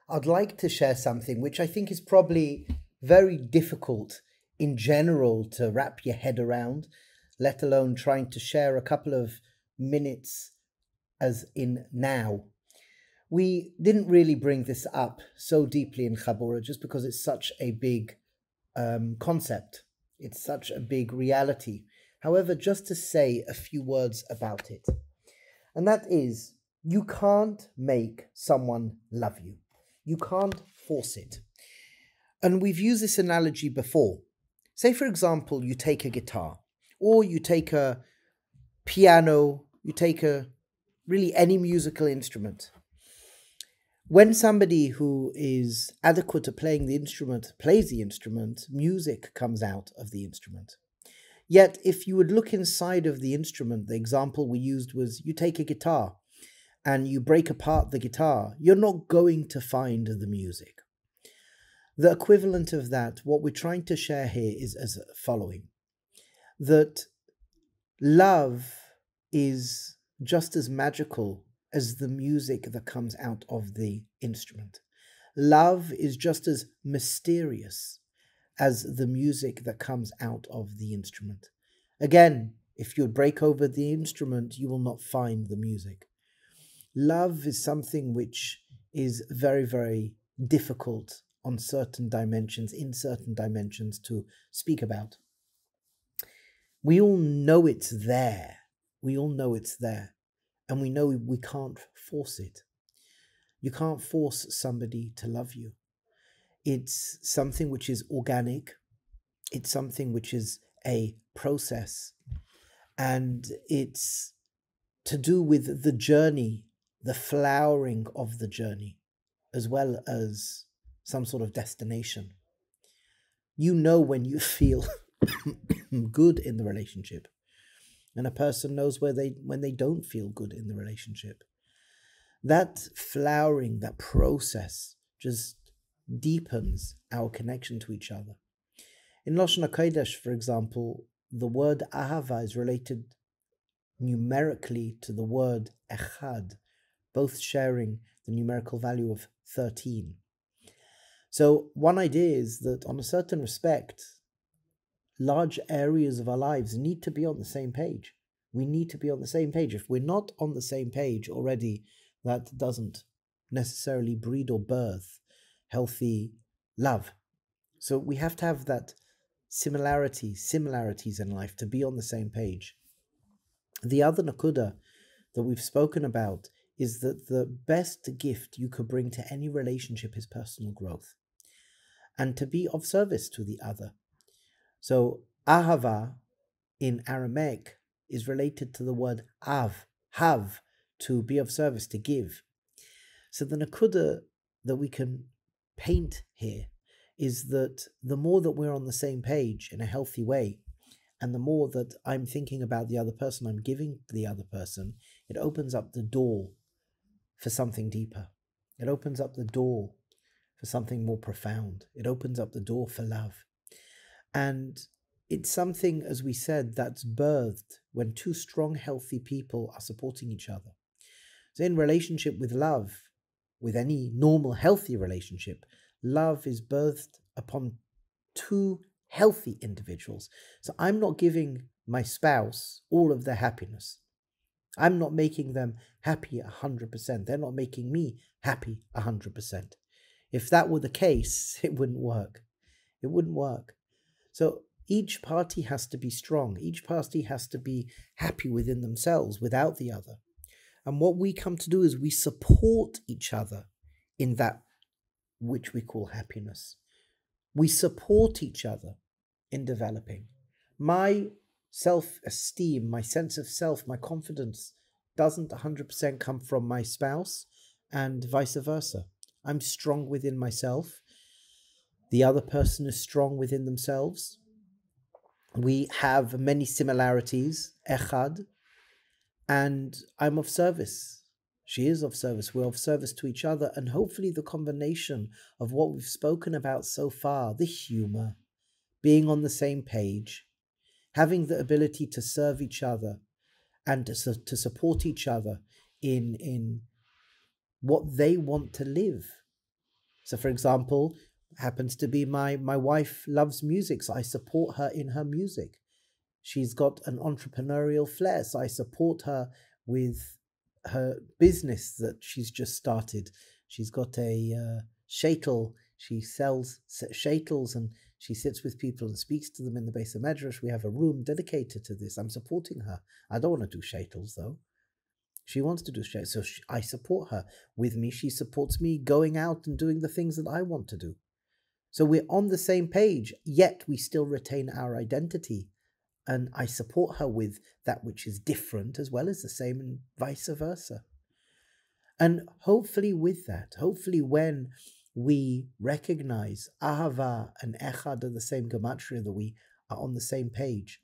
I'd like to share something which I think is probably very difficult in general to wrap your head around, let alone trying to share a couple of minutes as in now. We didn't really bring this up so deeply in Chabura just because it's such a big concept. It's such a big reality. However, just to say a few words about it, and that is, you can't make someone love you. You can't force it. And we've used this analogy before. Say, for example, you take a guitar, or you take a piano, you take really any musical instrument. When somebody who is adequate at playing the instrument plays the instrument, music comes out of the instrument. Yet, if you would look inside of the instrument, the example we used was you take a guitar and you break apart the guitar, you're not going to find the music. The equivalent of that, what we're trying to share here is as following, that love is just as magical as the music that comes out of the instrument. Love is just as mysterious as the music that comes out of the instrument. Again, if you break over the instrument, you will not find the music. Love is something which is very, very difficult on certain dimensions, in certain dimensions to speak about. We all know it's there. We all know it's there. And we know we can't force it. You can't force somebody to love you. It's something which is organic. It's something which is a process. And it's to do with the journey, the flowering of the journey, as well as some sort of destination. You know when you feel good in the relationship, and a person knows when they don't feel good in the relationship. That flowering, that process, just deepens our connection to each other. In Lashon HaKodesh, for example, the word ahava is related numerically to the word echad, both sharing the numerical value of 13. So one idea is that on a certain respect, large areas of our lives need to be on the same page. We need to be on the same page. If we're not on the same page already, that doesn't necessarily breed or birth healthy love. So we have to have that similarities in life to be on the same page. The other nakuda that we've spoken about is that the best gift you could bring to any relationship is personal growth and to be of service to the other. So ahava in Aramaic is related to the word have, to be of service, to give. So the nakuda that we can paint here is that the more that we're on the same page in a healthy way, and the more that I'm thinking about the other person, I'm giving the other person, it opens up the door for something deeper. It opens up the door for something more profound. It opens up the door for love. And it's something, as we said, that's birthed when two strong, healthy people are supporting each other. So in relationship with love, with any normal, healthy relationship, love is birthed upon two healthy individuals. So I'm not giving my spouse all of their happiness. I'm not making them happy 100%. They're not making me happy 100%. If that were the case, it wouldn't work. It wouldn't work. So each party has to be strong. Each party has to be happy within themselves, without the other. And what we come to do is we support each other in that which we call happiness. We support each other in developing. My self-esteem, my sense of self, my confidence doesn't 100% come from my spouse, and vice versa. I'm strong within myself. The other person is strong within themselves. We have many similarities, echad, and I'm of service. She is of service. We're of service to each other, and hopefully the combination of what we've spoken about so far, the humor, being on the same page, having the ability to serve each other and to support each other in what they want to live. So, for example, happens to be my wife loves music, so I support her in her music. She's got an entrepreneurial flair, so I support her with her business that she's just started. She's got a shaitel. She sells shaitels, and she sits with people and speaks to them in the Beis HaMedrash. We have a room dedicated to this. I'm supporting her. I don't want to do shaitels, though. She wants to do shaitels, so I support her. With me, she supports me going out and doing the things that I want to do. So we're on the same page, yet we still retain our identity. And I support her with that which is different as well as the same, and vice versa. And hopefully with that, hopefully when we recognize Ahava and Echad are the same gematria, that we are on the same page,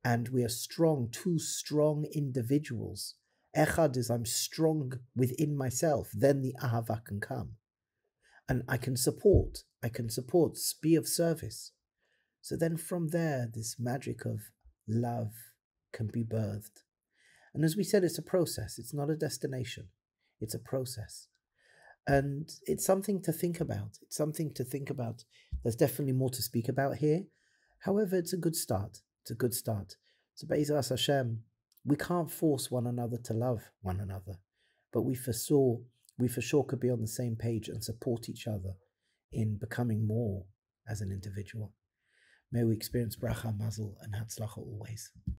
and we are strong, two strong individuals. Echad is I'm strong within myself, then the Ahava can come. And I can support, be of service. So then from there, this magic of love can be birthed. And as we said, it's a process. It's not a destination. It's a process. And it's something to think about. It's something to think about. There's definitely more to speak about here. However, it's a good start. It's a good start. So Be'ezras Hashem, we can't force one another to love one another, but we for sure could be on the same page and support each other in becoming more as an individual. May we experience bracha, mazel, and hatzlacha always.